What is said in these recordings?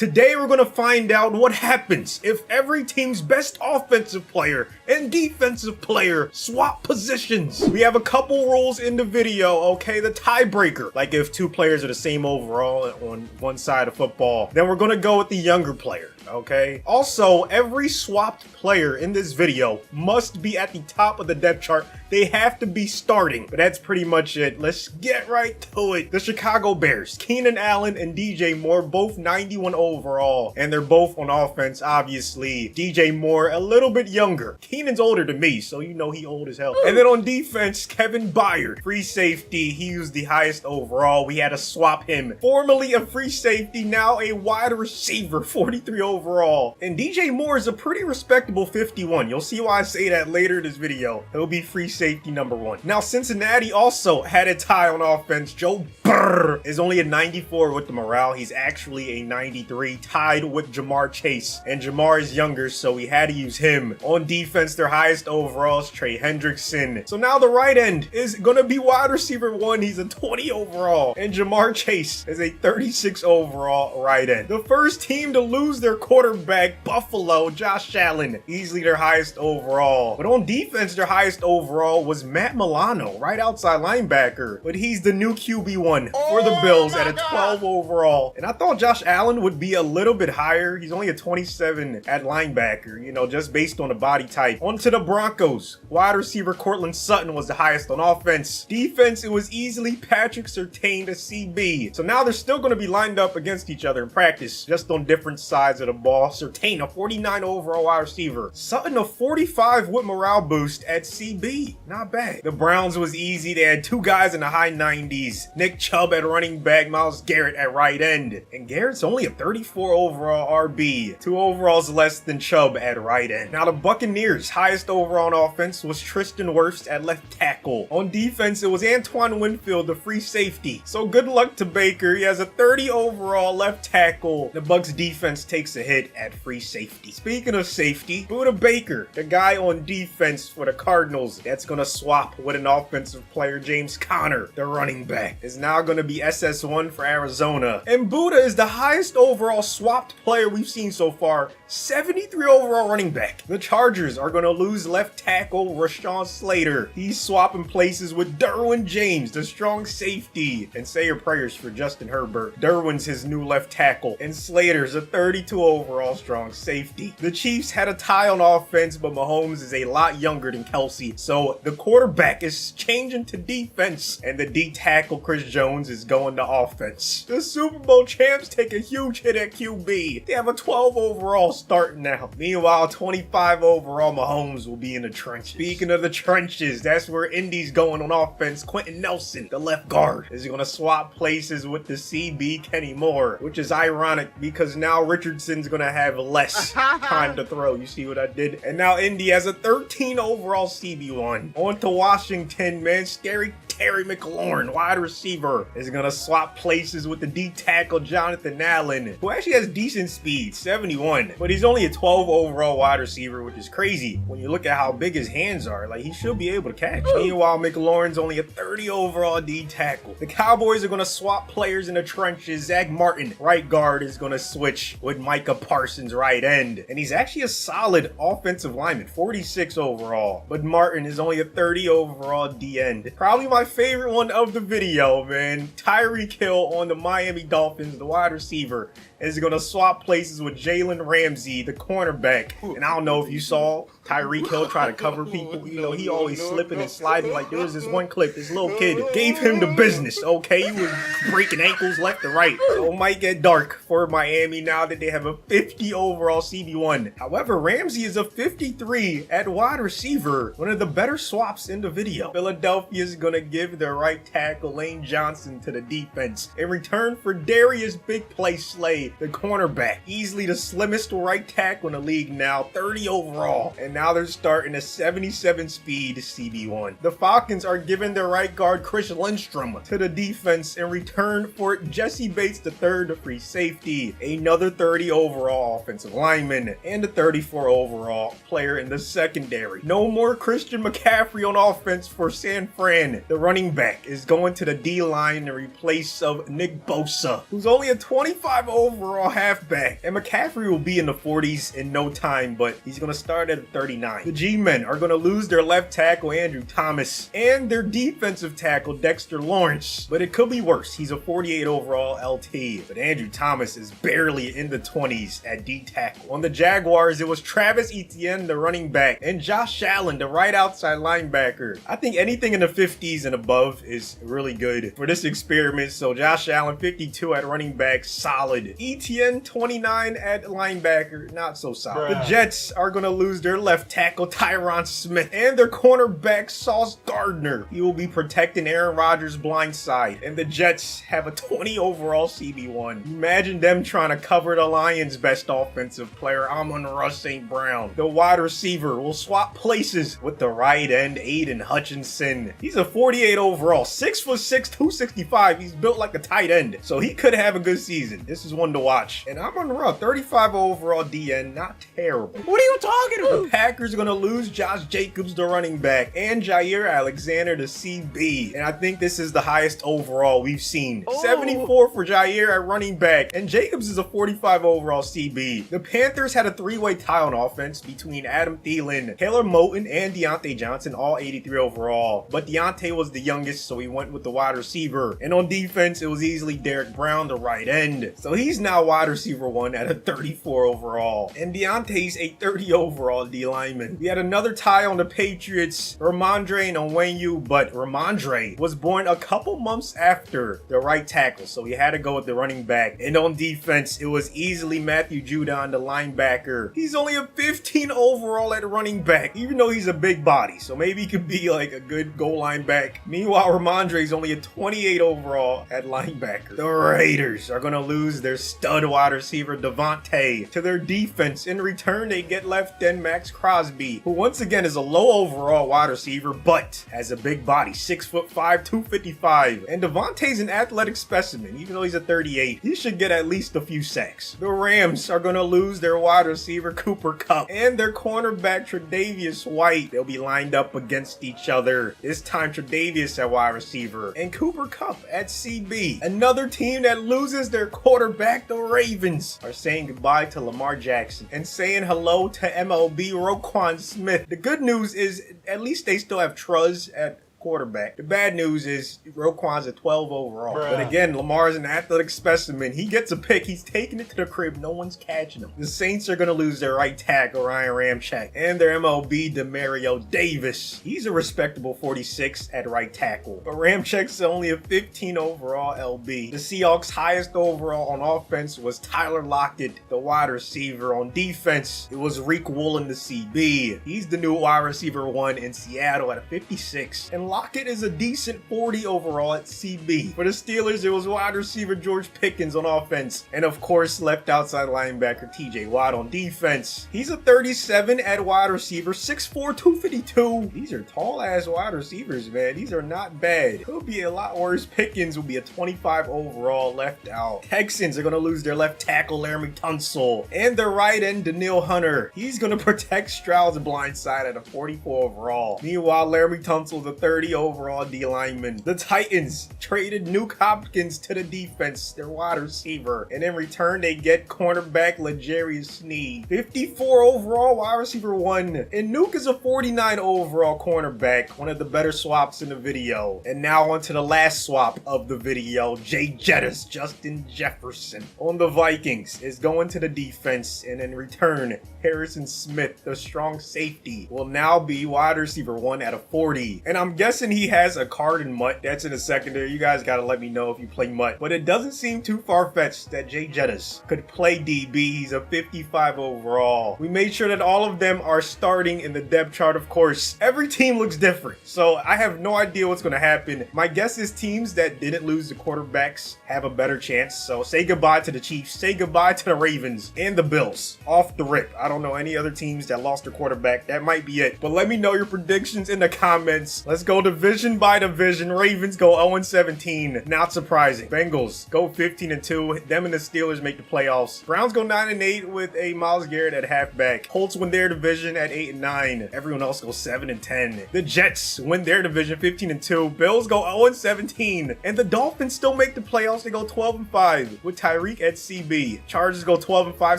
Today we're gonna find out what happens if every team's best offensive player and defensive player swap positions. We have a couple rules in the video, okay? The tiebreaker, like if two players are the same overall on one side of football, then we're gonna go with the younger player. Okay. Also, every swapped player in this video must be at the top of the depth chart. They have to be starting. But that's pretty much it. Let's get right to it. The Chicago Bears, Keenan Allen and DJ Moore, both 91 overall. And they're both on offense, obviously. DJ Moore, a little bit younger. Keenan's older than me, so you know he old as hell. And then on defense, Kevin Byard, free safety. He was the highest overall. We had to swap him. Formerly a free safety, now a wide receiver, 43 overall. And DJ Moore is a pretty respectable 51. You'll see why I say that later in this video. He'll be free safety number 1. Now, Cincinnati also had a tie on offense. Joe Burr is only a 94 with the morale. He's actually a 93, tied with Jamar Chase. And Jamar is younger, so we had to use him. On defense, their highest overall is Trey Hendrickson. So now the right end is gonna be wide receiver 1. He's a 20 overall. And Jamar Chase is a 36 overall right end. The first team to lose their quarterback, Buffalo, Josh Allen, easily their highest overall. But on defense, their highest overall was Matt Milano, right outside linebacker. But he's the new QB1 for the Bills at a 12 overall. And I thought Josh Allen would be a little bit higher. He's only a 27 at linebacker, you know, just based on the body type. On to the Broncos. Wide receiver Cortland Sutton was the highest on offense. Defense, it was easily Patrick Surtain to CB. So now they're still going to be lined up against each other in practice, just on different sides of the ball. Surtain, a 49 overall wide receiver. Sutton, a 45 with morale boost at CB. Not bad. The Browns was easy. They had two guys in the high 90s. Nick Chubb at running back, Myles Garrett at right end. And Garrett's only a 34 overall RB. 2 overalls less than Chubb at right end. Now the Buccaneers' highest overall on offense was Tristan Wirfs at left tackle. On defense, it was Antoine Winfield, the free safety. So good luck to Baker. He has a 30 overall left tackle. The Bucs defense takes a hit at free safety. Speaking of safety, Buda Baker, the guy on defense for the Cardinals, that's gonna swap with an offensive player, James Conner, the running back, is now gonna be SS1 for Arizona. And Buda is the highest overall swapped player we've seen so far, 73 overall running back. The Chargers are gonna lose left tackle Rashawn Slater. He's swapping places with Derwin James, the strong safety. And say your prayers for Justin Herbert. Derwin's his new left tackle, and Slater's a 32 overall strong safety. The Chiefs had a tie on offense, but Mahomes is a lot younger than Kelsey, so the quarterback is changing to defense, and the D tackle Chris Jones is going to offense. The Super Bowl champs take a huge hit at QB. They have a 12 overall starting now. Meanwhile, 25 overall Mahomes will be in the trenches. Speaking of the trenches, that's where Indy's going on offense. Quentin Nelson, the left guard, is going to swap places with the CB Kenny Moore, which is ironic because now Richardson's going to have less time to throw. You see what I did? And now Indy has a 13 overall CB1. On to Washington, man. Scary Terry McLaurin, wide receiver, is going to swap places with the D tackle Jonathan Allen, who actually has decent speed, 71, but he's only a 12 overall wide receiver, which is crazy when you look at how big his hands are. Like, he should be able to catch. Meanwhile, McLaurin's only a 30 overall D tackle. The Cowboys are going to swap players in the trenches. Zach Martin, right guard, is going to switch with Micah Parsons, right end, and he's actually a solid offensive lineman, 46 overall, but Martin is only a 30 overall D end. Probably my favorite one of the video, man. Tyreek Hill on the Miami Dolphins, the wide receiver, is going to swap places with Jalen Ramsey, the cornerback. And I don't know if you saw Tyreek Hill try to cover people. You know, he always slipping and sliding. Like, there was this one clip, this little kid gave him the business, okay? He was breaking ankles left and right. So it might get dark for Miami now that they have a 50 overall CB1. However, Ramsey is a 53 at wide receiver. One of the better swaps in the video. Philadelphia is going to give their right tackle Lane Johnson to the defense in return for Darius Big Play Slay, the cornerback. Easily the slimmest right tackle in the league now, 30 overall. And now they're starting a 77 speed CB1. The Falcons are giving their right guard Chris Lindstrom to the defense in return for Jesse Bates III, the free safety, another 30 overall offensive lineman, and a 34 overall player in the secondary. No more Christian McCaffrey on offense for San Fran. The running back is going to the D-line in replace of Nick Bosa, who's only a 25 overall halfback, and McCaffrey will be in the 40s in no time, but he's going to start at 39. The G-men are going to lose their left tackle Andrew Thomas and their defensive tackle Dexter Lawrence, but it could be worse. He's a 48 overall LT, but Andrew Thomas is barely in the 20s at D tackle. On the Jaguars, it was Travis Etienne, the running back, and Josh Allen, the right outside linebacker. I think anything in the 50s and above is really good for this experiment. So Josh Allen 52 at running back, solid. Etienne 29 at linebacker, not so solid. The Jets are going to lose their left tackle Tyron Smith and their cornerback Sauce Gardner. He will be protecting Aaron Rodgers' blind side, and the Jets have a 20 overall CB1. Imagine them trying to cover the Lions' best offensive player, Amon-Ra St. Brown. The wide receiver will swap places with the right end, Aiden Hutchinson. He's a 48 overall, 6'6", 265. He's built like a tight end, so he could have a good season. This is one to watch. And Amon-Ra, 35 overall DN, not terrible. What are you talking about? The Packers are going to lose Josh Jacobs, the running back, and Jair Alexander, the CB. And I think this is the highest overall we've seen. 74 for Jair at running back, and Jacobs is a 45 overall CB. The Panthers had a three-way tie on offense between Adam Thielen, Taylor Moton, and Deontay Johnson, all 83 overall. But Deontay was the youngest, so he went with the wide receiver. And on defense, it was easily Derek Brown, the right end. So he's now wide receiver 1 at a 34 overall. And Deontay's a 30 overall D lineman. We had another tie on the Patriots, Ramondre and Onwenu, but Ramondre was born a couple months after the right tackle, so he had to go with the running back. And on defense, it was easily Matthew Judon, the linebacker. He's only a 15 overall at running back, even though he's a big body, so maybe he could be like a good goal line back. Meanwhile, Ramondre's only a 28 overall at linebacker. The Raiders are going to lose their stud wide receiver Devontae to their defense. In return, they get left end Max Crosby, who once again is a low overall wide receiver, but has a big body, 6'5", 255. And Devontae's an athletic specimen, even though he's a 38. He should get at least a few sacks. The Rams are going to lose their wide receiver Cooper Kupp and their cornerback Tre'Davious White. They'll be lined up against each other. This time Tre'Davious at wide receiver and Cooper Kupp at CB. Another team that loses their quarterback, the Ravens, are saying goodbye to Lamar Jackson and saying hello to MLB Roquan Smith. The good news is at least they still have Truz at quarterback. The bad news is Roquan's a 12 overall. But again, Lamar's an athletic specimen. He gets a pick. He's taking it to the crib. No one's catching him. The Saints are going to lose their right tackle, Ryan Ramczyk, and their MLB, Demario Davis. He's a respectable 46 at right tackle. But Ramczyk's only a 15 overall LB. The Seahawks' highest overall on offense was Tyler Lockett, the wide receiver. On defense, it was Reek Woolen, the CB. He's the new wide receiver 1 in Seattle at a 56. And Lockett is a decent 40 overall at CB. For the Steelers, it was wide receiver George Pickens on offense. And of course, left outside linebacker TJ Watt on defense. He's a 37 at wide receiver, 6'4", 252. These are tall ass wide receivers, man. These are not bad. Could be a lot worse. Pickens will be a 25 overall left out. Texans are going to lose their left tackle Laramie Tunsil and their right end Daniil Hunter. He's going to protect Stroud's blind side at a 44 overall. Meanwhile, Laramie Tunsil is a 30 overall D lineman. The Titans traded Nuke Hopkins to the defense, their wide receiver, and in return they get cornerback L'Jarius Sneed, 54 overall wide receiver 1, and Nuke is a 49 overall cornerback, one of the better swaps in the video. And now on to the last swap of the video, Jay Jettis, Justin Jefferson on the Vikings is going to the defense, and in return Harrison Smith, the strong safety, will now be wide receiver 1 at a 40. And I'm guessing guessing he has a card in Mutt. That's in the secondary. You guys gotta let me know if you play Mutt. But it doesn't seem too far-fetched that Jay Jettis could play DB. He's a 55 overall. We made sure that all of them are starting in the depth chart, of course. Every team looks different, so I have no idea what's going to happen. My guess is teams that didn't lose the quarterbacks have a better chance. So say goodbye to the Chiefs, say goodbye to the Ravens and the Bills off the rip. I don't know any other teams that lost their quarterback. That might be it. But let me know your predictions in the comments. Let's go division by division. Ravens go 0-17. Not surprising. Bengals go 15-2. Them and the Steelers make the playoffs. Browns go 9-8 with a Myles Garrett at halfback. Colts win their division at 8-9. Everyone else goes 7-10. The Jets win their division 15-2. Bills go 0-17. And the Dolphins still make the playoffs. They go 12-5 with Tyreek at CB. Chargers go 12-5.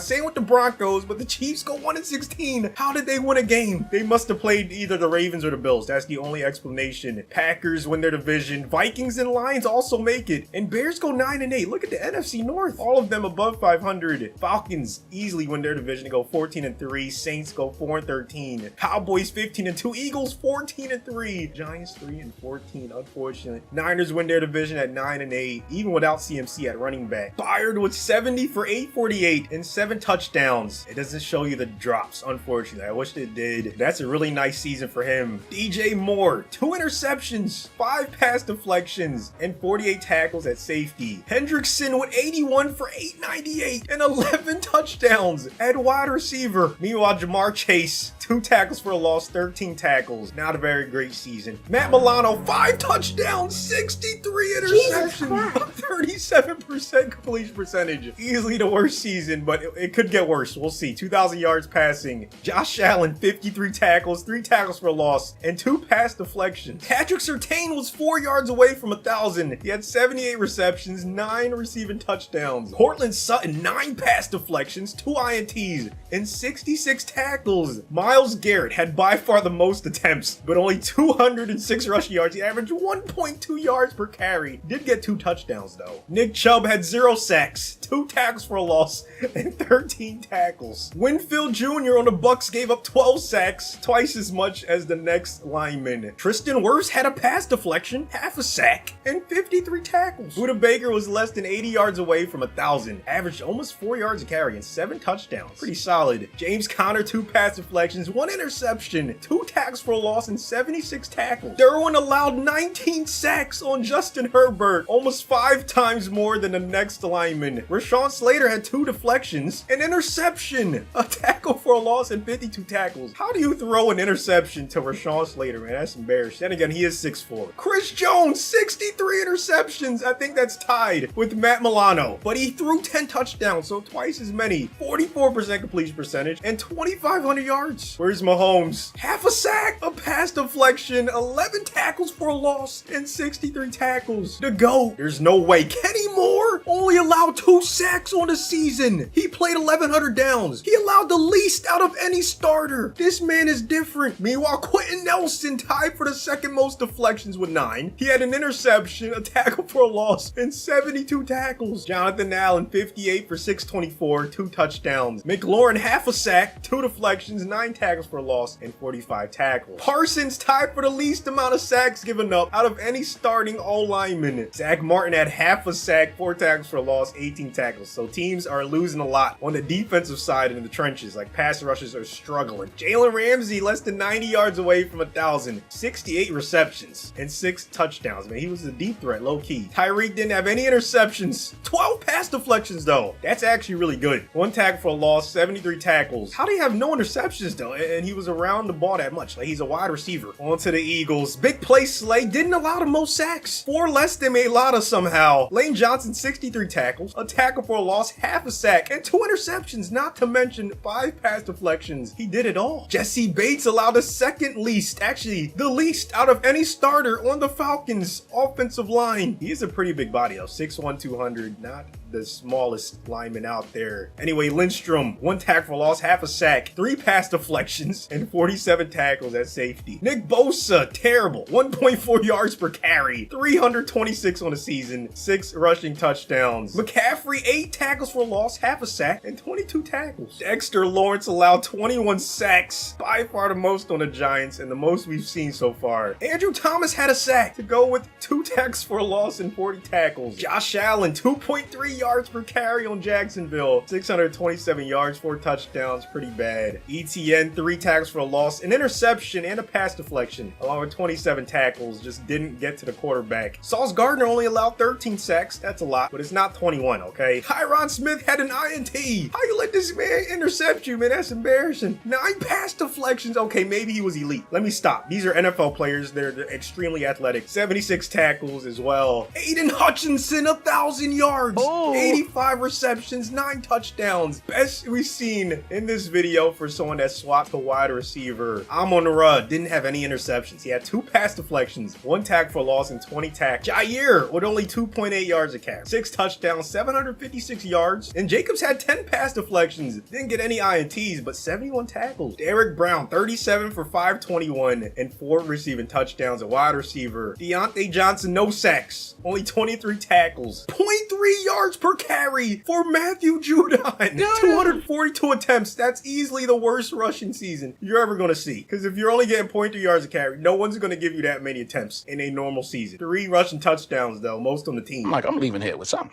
Same with the Broncos, but the Chiefs go 1-16. How did they win a game? They must have played either the Ravens or the Bills. That's the only explanation. Packers win their division. Vikings and Lions also make it. And Bears go 9-8. Look at the NFC North. All of them above 500. Falcons easily win their division. They go 14-3. Saints go 4-13. Cowboys 15-2. Eagles 14-3. Giants 3-14. Unfortunately. Niners win their division at 9-8. Even without CMC at running back. Byard with 70 for 848 and 7 touchdowns. It doesn't show you the drops, unfortunately. I wish it did. That's a really nice season for him. DJ Moore, 2 interceptions, 5 pass deflections, and 48 tackles at safety. Hendrickson with 81 for 898 and 11 touchdowns at wide receiver. Meanwhile, Jamar Chase, 2 tackles for a loss, 13 tackles. Not a very great season. Matt Milano, 5 touchdowns, 63 interceptions, 37% completion percentage. Easily the worst season, but it could get worse. We'll see. 2,000 yards passing. Josh Allen, 53 tackles, 3 tackles for a loss, and 2 pass deflections. Patrick Surtain was 4 yards away from 1,000. He had 78 receptions, 9 receiving touchdowns. Cortland Sutton, 9 pass deflections, 2 INTs, and 66 tackles. Myles Garrett had by far the most attempts, but only 206 rushing yards. He averaged 1.2 yards per carry. Did get 2 touchdowns though. Nick Chubb had 0 sacks, 2 tackles for a loss, and 13 tackles. Winfield Jr. on the Bucks gave up 12 sacks, twice as much as the next lineman. Tristan Wirfs had a pass deflection, half a sack, and 53 tackles. Budda Baker was less than 80 yards away from 1,000, averaged almost 4 yards a carry and 7 touchdowns. Pretty solid. James Conner, 2 pass deflections, 1 interception, 2 tackles for a loss, and 76 tackles. Derwin allowed 19 sacks on Justin Herbert, almost 5 times more than the next lineman. Rashawn Slater had 2 deflections, an interception, a tackle for a loss, and 52 tackles. How do you throw an interception to Rashawn Slater, man? That's embarrassing. Then again, he is 6'4". Chris Jones, 63 interceptions. I think that's tied with Matt Milano, but he threw 10 touchdowns, so twice as many. 44% completion percentage and 2,500 yards. Where's Mahomes? Half a sack, a pass deflection, 11 tackles for a loss, and 63 tackles. The GOAT. There's no way. Kenny Moore only allowed 2 sacks on the season. He played 1,100 downs. He allowed the least out of any starter. This man is different. Meanwhile, Quentin Nelson tied for the second most deflections with 9. He had an interception, a tackle for a loss, and 72 tackles. Jonathan Allen, 58 for 624, 2 touchdowns. McLaurin, half a sack, 2 deflections, 9 tackles for a loss, and 45 tackles. Parsons tied for the least amount of sacks given up out of any starting O-lineman. Zach Martin had half a sack, 4 tackles for a loss, 18 tackles. So teams are losing a lot on the defensive side in the trenches. Like pass rushers are struggling. Jalen Ramsey less than 90 yards away from 1,000, 68 receptions and 6 touchdowns. Man, he was a deep threat, low key. Tyreek didn't have any interceptions, 12 pass deflections though. That's actually really good. 1 tackle for a loss, 73 tackles. How do you have no interceptions though? And he was around the ball that much. Like he's a wide receiver. On to the Eagles. Big play Slay didn't allow the most sacks. 4 less than Mailata somehow. Lane Johnson, 63 tackles, a tackle for a loss, half a sack, and 2 interceptions, not to mention 5 pass deflections. He did it all. Jesse Bates allowed the second least, actually the least out of any starter on the Falcons offensive line. He is a pretty big body though, 6'1", 200, not the smallest lineman out there. Anyway, Lindstrom, 1 tackle for loss, half a sack, 3 pass deflections, and 47 tackles at safety. Nick Bosa, terrible, 1.4 yards per carry, 326 on the season, 6 rushing touchdowns. McCaffrey, 8 tackles for loss, half a sack, and 22 tackles. Dexter Lawrence allowed 21 sacks, by far the most on the Giants and the most we've seen so far. Andrew Thomas had a sack to go with 2 tackles for a loss and 40 tackles. Josh Allen, 2.3 yards per carry on Jacksonville, 627 yards, 4 touchdowns, pretty bad. ETN, 3 tackles for a loss, an interception, and a pass deflection, along with 27 tackles, just didn't get to the quarterback. Sauce Gardner only allowed 13 sacks, that's a lot, but it's not 21, okay? Tyron Smith had an INT. How you let this man intercept you, man? That's embarrassing. 9 pass deflections, okay, maybe he was elite. Let me stop. These are NFL players, they're extremely athletic. 76 tackles as well. Aiden Hutchinson, 1,000 yards, 85 receptions, 9 touchdowns. Best we've seen in this video for someone that swapped to wide receiver. Amon-Ra didn't have any interceptions. He had 2 pass deflections, 1 tackle for loss, and 20 tackles. Jair with only 2.8 yards a catch, 6 touchdowns, 756 yards. And Jacobs had 10 pass deflections, didn't get any INTs, but 71 tackles. Derek Brown, 37 for 521 and 4 receiving touchdowns at wide receiver. Deontay Johnson, no sacks, only 23 tackles, 0.3 yards per carry for Matthew Judon. 242 attempts. That's easily the worst rushing season you're ever going to see. Because if you're only getting 0.3 yards a carry, no one's going to give you that many attempts in a normal season. 3 rushing touchdowns, though, most on the team. I'm leaving here with something.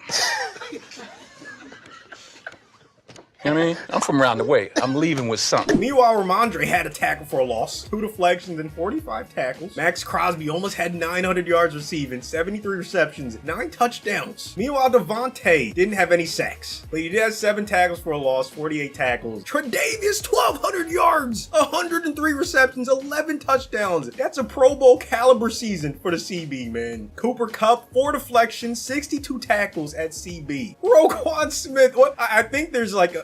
You know what I mean? I'm from around the way. I'm leaving with something. Meanwhile, Ramondre had a tackle for a loss, 2 deflections, and 45 tackles. Max Crosby almost had 900 yards receiving, 73 receptions, 9 touchdowns. Meanwhile, Devontae didn't have any sacks, but he did have 7 tackles for a loss, 48 tackles. Tre'Davious, 1,200 yards, 103 receptions, 11 touchdowns. That's a Pro Bowl caliber season for the CB, man. Cooper Kupp, 4 deflections, 62 tackles at CB. Roquan Smith, what? I think there's like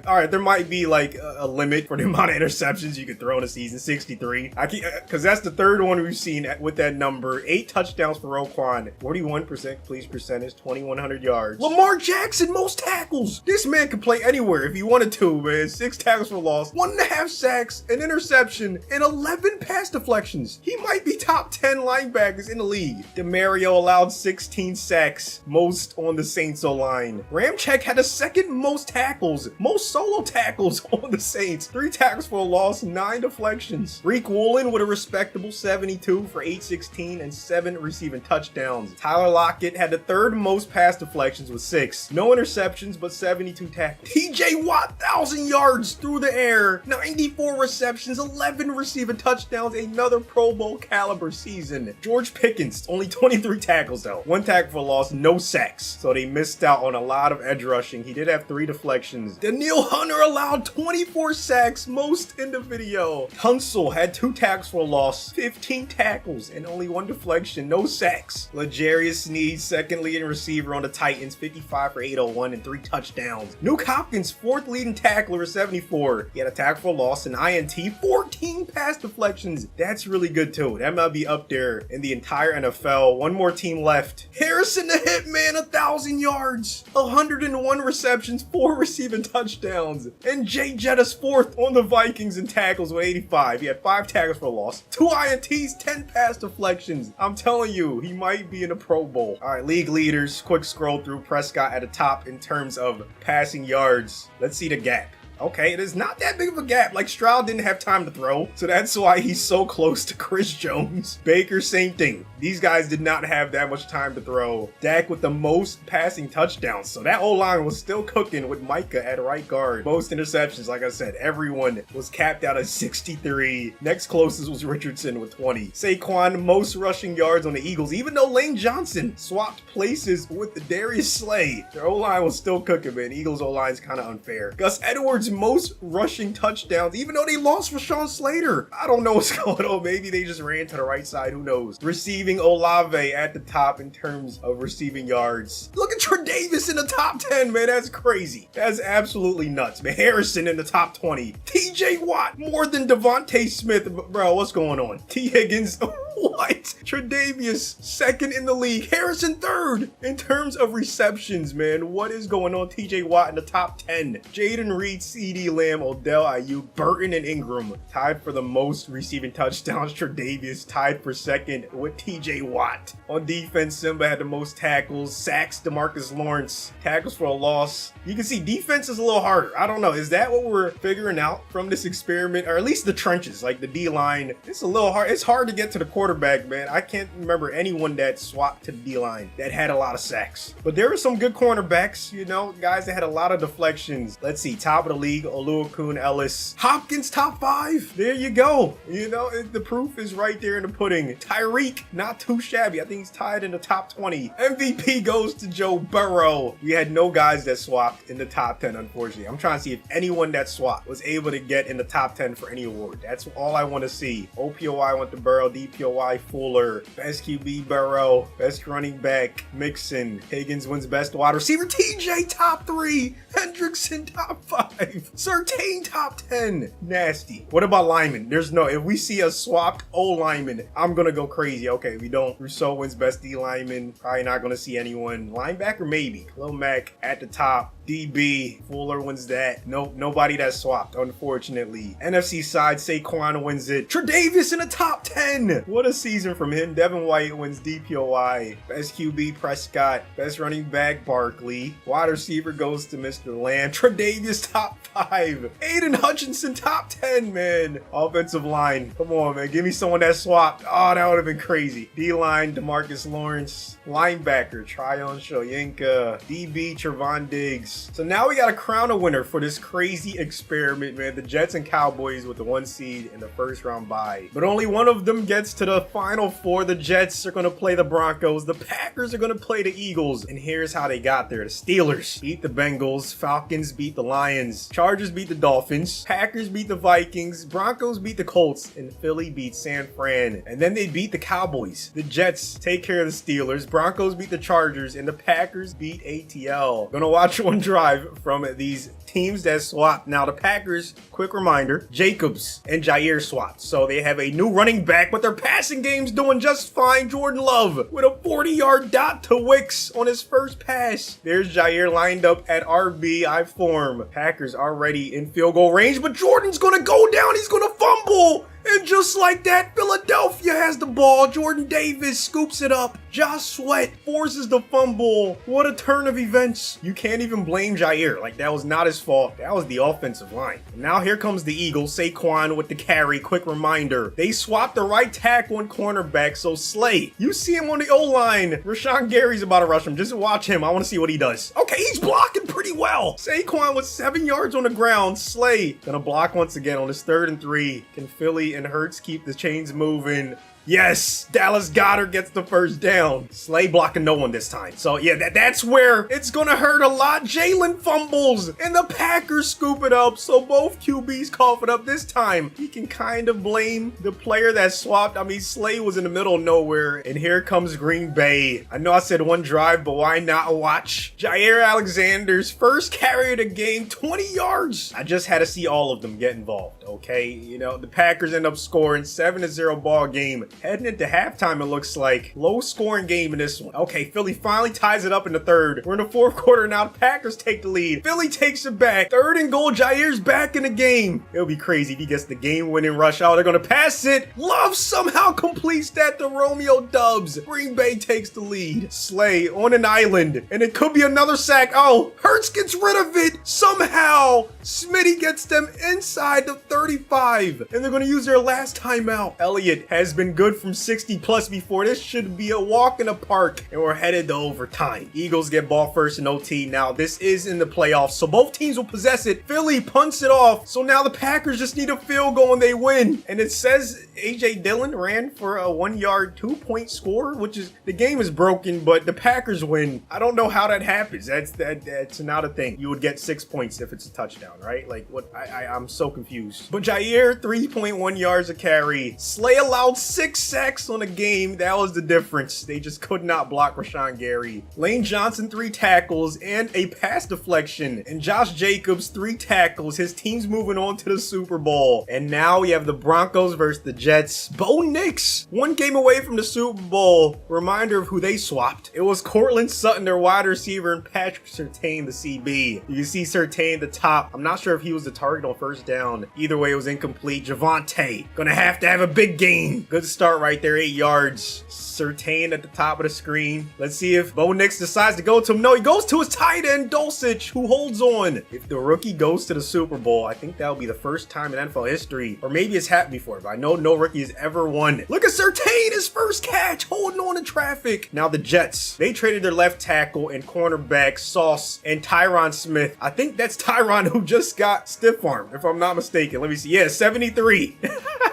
all right, there might be like a limit for the amount of interceptions you could throw in a season. 63. Because that's the 3rd one we've seen with that number. 8 touchdowns for Roquan, 41% completion percentage, 2,100 yards. Lamar Jackson, most tackles. This man could play anywhere if he wanted to, man. 6 tackles for loss, 1.5 sacks, an interception, and 11 pass deflections. He might be top 10 linebackers in the league. DeMario allowed 16 sacks, most on the Saints O-line. Ramczyk had the 2nd most tackles, most solo tackles on the Saints. 3 tackles for a loss, 9 deflections. Reek Woolen with a respectable 72 for 816 and 7 receiving touchdowns. Tyler Lockett had the 3rd most pass deflections with 6. No interceptions, but 72 tackles. TJ Watt, 1,000 yards through the air, 94 receptions, 11 receiving touchdowns, another Pro Bowl caliber season. George Pickens, only 23 tackles though. 1 tackle for a loss, no sacks. So they missed out on a lot of edge rushing. He did have 3 deflections. Daniil Hunter allowed 24 sacks, most in the video. Tunsil had 2 tackles for a loss, 15 tackles, and only 1 deflection, no sacks. L'Jarius Sneed, 2nd leading receiver on the Titans, 55 for 801 and 3 touchdowns. Nuke Hopkins, 4th leading tackler with 74. He had a tackle for a loss, an INT, 14 pass deflections. That's really good too. That might be up there in the entire NFL. 1 more team left. Harrison the Hitman, 1,000 yards, 101 receptions, 4 receiving touchdowns. And Jay Jettis, 4th on the Vikings in tackles with 85. He had 5 tackles for a loss, 2 INTs, 10 pass deflections. I'm telling you, he might be in a Pro Bowl. All right, league leaders, quick scroll through. Prescott at the top in terms of passing yards. Let's see the gap. Okay, it is not that big of a gap. Like, Stroud didn't have time to throw, so that's why he's so close to Chris Jones. Baker, same thing. These guys did not have that much time to throw. Dak with the most passing touchdowns, so that O-line was still cooking with Micah at right guard. Most interceptions, like I said, everyone was capped out at 63. Next closest was Richardson with 20. Saquon, most rushing yards on the Eagles, even though Lane Johnson swapped places with the Darius Slay. Their O-line was still cooking, man. Eagles O-line is kind of unfair. Gus Edwards, most rushing touchdowns, even though they lost Rashawn Slater. I don't know what's going on. Maybe they just ran to the right side. Who knows? Receiving Olave at the top in terms of receiving yards. Look at Tre'Davious in the top 10, man. That's crazy. That's absolutely nuts, man. Harrison in the top 20. TJ Watt more than Devontae Smith. Bro, what's going on? T. Higgins What? Tre'Davious second in the league. Harrison third. In terms of receptions, man, what is going on? TJ Watt in the top 10. Jaden Reed, CeeDee Lamb, Odell Ayuk, Burton, and Ingram tied for the most receiving touchdowns. Tre'Davious tied for second with TJ Watt. On defense, Simba had the most tackles. Sacks, DeMarcus Lawrence. Tackles for a loss. You can see defense is a little harder. I don't know. Is that what we're figuring out from this experiment? Or at least the trenches, like the D-line. It's a little hard. It's hard to get to the quarterback, man. I can't remember anyone that swapped to the D-line that had a lot of sacks. But there were some good cornerbacks, you know, guys that had a lot of deflections. Let's see. Top of the league, Oluokun, Ellis. Hopkins, top 5. There you go. You know, the proof is right there in the pudding. Tyreek, not too shabby. I think he's tied in the top 20. MVP goes to Joe Burrow. We had no guys that swapped in the top 10, unfortunately. I'm trying to see if anyone that swapped was able to get in the top 10 for any award. That's all I want to see. OPOY went to Burrow, DPOY Fuller, best QB Burrow, best running back Mixon, Higgins wins best wide receiver, TJ top 3, Hendrickson top 5, Surtain top 10. Nasty. What about linemen? There's no, if we see a swapped O lineman, I'm gonna go crazy. Okay, we don't. Rousseau wins best D lineman. Probably not gonna see anyone. Linebacker maybe. Lil Mac at the top. DB, Fuller wins that. Nope, nobody that swapped, unfortunately. NFC side, Saquon wins it. Tre'Davious in the top 10. What a season from him. Devin White wins DPOI. Best QB, Prescott. Best running back, Barkley. Wide receiver goes to Mr. Lamb. Tre'Davious top 5. Aiden Hutchinson top 10, man. Offensive line. Come on, man. Give me someone that swapped. Oh, that would have been crazy. D-line, DeMarcus Lawrence. Linebacker, Tryon Shoyinka. DB, Trevon Diggs. So now we got to crown a winner for this crazy experiment, man. The Jets and Cowboys with the 1 seed in the first round bye. But only one of them gets to the Final Four. The Jets are going to play the Broncos. The Packers are going to play the Eagles. And here's how they got there. The Steelers beat the Bengals. Falcons beat the Lions. Chargers beat the Dolphins. Packers beat the Vikings. Broncos beat the Colts. And Philly beat San Fran. And then they beat the Cowboys. The Jets take care of the Steelers. Broncos beat the Chargers. And the Packers beat ATL. Gonna watch one drive from these teams that swapped. Now the Packers, quick reminder, Jacobs and Jair swapped. So they have a new running back, but their passing game's doing just fine. Jordan Love with a 40-yard dot to Wicks on his first pass. There's Jair lined up at RBI form. Packers already in field goal range, but Jordan's gonna go down. He's gonna fumble. And just like that, Philadelphia has the ball. Jordan Davis scoops it up. Josh Sweat forces the fumble. What a turn of events. You can't even blame Jair. Like, that was not his fault. That was the offensive line. And now here comes the Eagles. Saquon with the carry. Quick reminder. They swapped the right tackle and cornerback. So Slay, you see him on the O-line. Rashawn Gary's about to rush him. Just watch him. I want to see what he does. Okay, he's blocking pretty well. Saquon with 7 yards on the ground. Slay gonna block once again on his 3rd and 3. Can Philly and Hurts keep the chains moving? Yes, Dallas Goedert gets the first down. Slay blocking no one this time. So yeah, that's where it's gonna hurt a lot. Jalen fumbles and the Packers scoop it up. So both QBs cough it up. This time he can kind of blame the player that swapped. I mean, Slay was in the middle of nowhere, and here comes Green Bay. I know I said one drive, but why not watch Jair Alexander's first carry of the game, 20 yards. I just had to see all of them get involved. Okay, you know, the Packers end up scoring 7-0 ball game. Heading into halftime, it looks like low scoring game in this one. Okay, Philly finally ties it up in the 3rd. We're in the 4th quarter now. The Packers take the lead. Philly takes it back. 3rd and goal. Jair's back in the game. It'll be crazy if he gets the game-winning rush out. They're going to pass it. Love somehow completes that to Romeo Dubs. Green Bay takes the lead. Slay on an island, and it could be another sack. Oh, Hurts gets rid of it somehow. Smitty gets them inside the 35, and they're going to use their last timeout. Elliott has been good from 60 plus before. This should be a walk in the park, and we're headed to overtime. Eagles get ball first in OT. Now this is in the playoffs, so both teams will possess it. Philly punts it off, so now the Packers just need a field goal and they win. And it says AJ Dillon ran for a 1-yard 2-point score, which is, the game is broken, but the Packers win. I don't know how that happens. That's not a thing. You would get 6 points if it's a touchdown, right? Like, what? I'm so confused. But Jair, 3.1 yards a carry. Slay allowed 6 6 sacks on a game. That was the difference. They just could not block Rashawn Gary. Lane Johnson, 3 tackles and a pass deflection. And Josh Jacobs, 3 tackles. His team's moving on to the Super Bowl. And now we have the Broncos versus the Jets. Bo Nix, 1 game away from the Super Bowl. Reminder of who they swapped. It was Cortland Sutton, their wide receiver, and Patrick Surtain, the CB. You can see Surtain at the top. I'm not sure if he was the target on first down. Either way, it was incomplete. Javonte, gonna have to have a big game. Good start right there, 8 yards. Surtain at the top of the screen. Let's see if Bo Nix decides to go to him. No, he goes to his tight end, Dulcich, who holds on. If the rookie goes to the Super Bowl, I think that'll be the first time in NFL history, or maybe it's happened before, but I know no rookie has ever won. Look at Surtain, his first catch, holding on in traffic. Now the Jets, they traded their left tackle and cornerback Sauce and Tyron Smith. I think that's Tyron who just got stiff armed, if I'm not mistaken. Let me see. Yeah, 73.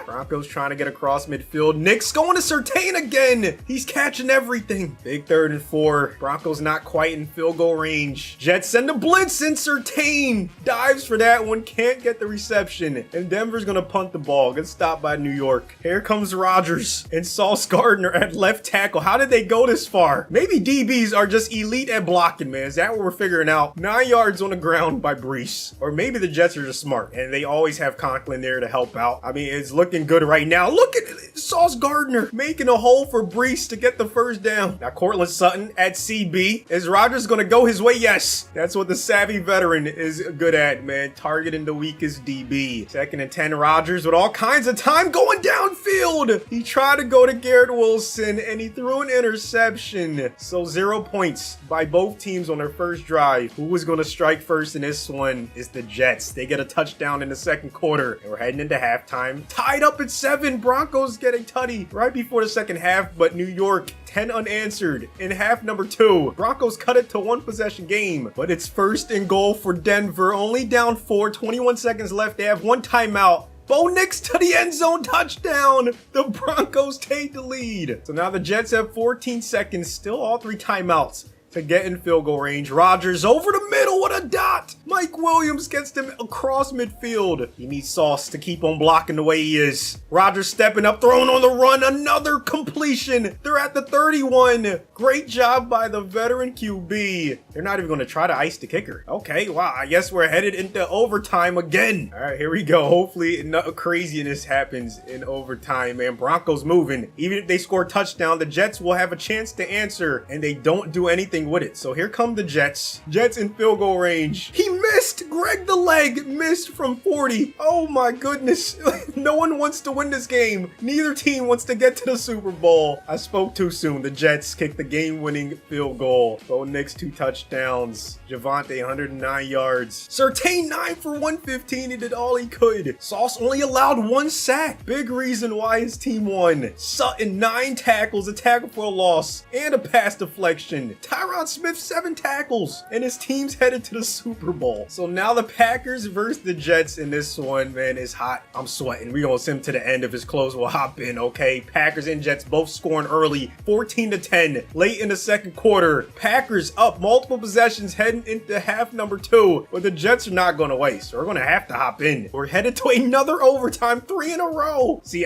Broncos trying to get across midfield. Nix going to Surtain again. He's catching everything. Big 3rd and 4. Broncos not quite in field goal range. Jets send a blitz and Surtain dives for that one. Can't get the reception. And Denver's going to punt the ball. Good stop by New York. Here comes Rodgers and Sauce Gardner at left tackle. How did they go this far? Maybe DBs are just elite at blocking, man. Is that what we're figuring out? 9 yards on the ground by Brees. Or maybe the Jets are just smart and they always have Conklin there to help out. I mean, it's looking good right now. Look at Sauce Gardner making a hole for Brees to get the first down. Now Cortland Sutton at CB. Is Rodgers going to go his way? Yes. That's what the savvy veteran is good at, man. Targeting the weakest DB. 2nd and 10. Rodgers with all kinds of time going downfield. He tried to go to Garrett Wilson and he threw an interception. So 0 points by both teams on their first drive. Who was going to strike first in this one is the Jets. They get a touchdown in the 2nd quarter. And we're heading into halftime. Tied up at 7. Broncos get a tutty right before the 2nd half, but New York 10 unanswered in half number 2. Broncos cut it to 1 possession game, but it's 1st and goal for Denver. Only down 4, 21 seconds left. They have 1 timeout. Bo Nix to the end zone, touchdown. The Broncos take the lead. So now the Jets have 14 seconds, still all 3 timeouts to get in field goal range. Rodgers over the middle with a dot. Mike Williams gets them across midfield. He needs Sauce to keep on blocking the way he is. Rodgers stepping up, throwing on the run. Another completion. They're at the 31. Great job by the veteran QB. They're not even going to try to ice the kicker. Okay, wow. I guess we're headed into overtime again. All right, here we go. Hopefully no craziness happens in overtime, man. Broncos moving. Even if they score a touchdown, the Jets will have a chance to answer, and they don't do anything with it. So here come the Jets. Jets in field goal range. He missed. Greg the leg missed from 40. Oh my goodness. No one wants to win this game. Neither team wants to get to the Super Bowl. I spoke too soon. The Jets kicked the game-winning field goal. Bo Nix 2 touchdowns. Javonte 109 yards. Surtain 9 for 115. He did all he could. Sauce only allowed 1 sack. Big reason why his team won. Sutton 9 tackles, a tackle for a loss, and a pass deflection. Tyron Smith 7 tackles, and his team's headed to the Super Bowl. So now the Packers versus the Jets in this one, man, is hot. I'm sweating. We're gonna sim to the end if his clothes will hop in, okay? Packers and Jets both scoring early, 14-10, late in the 2nd quarter. Packers up multiple possessions heading into half number 2, but the Jets are not gonna waste. We're gonna have to hop in. We're headed to another overtime, 3 in a row. See,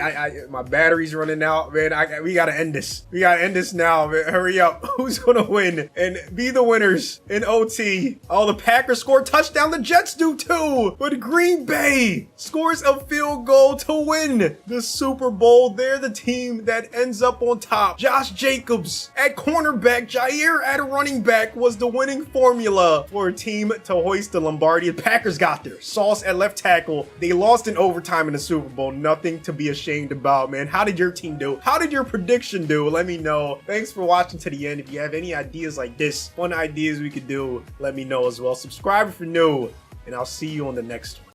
my battery's running out, man. We gotta end this. We gotta end this now, man. Hurry up. Who's gonna win and be the winners in OT? Oh, the Packers score a touchdown. The Jets do too. But Green Bay scores a field goal to win the Super Bowl. They're the team that ends up on top. Josh Jacobs at cornerback, Jair at running back was the winning formula for a team to hoist the Lombardi. The Packers got there. Sauce at left tackle. They lost in overtime in the Super Bowl. Nothing to be ashamed about, man. How did your team do? How did your prediction do? Let me know. Thanks for watching to the end. If you have any ideas like this, fun ideas we could do, let me know as well. Subscribe if you're new, and I'll see you on the next one.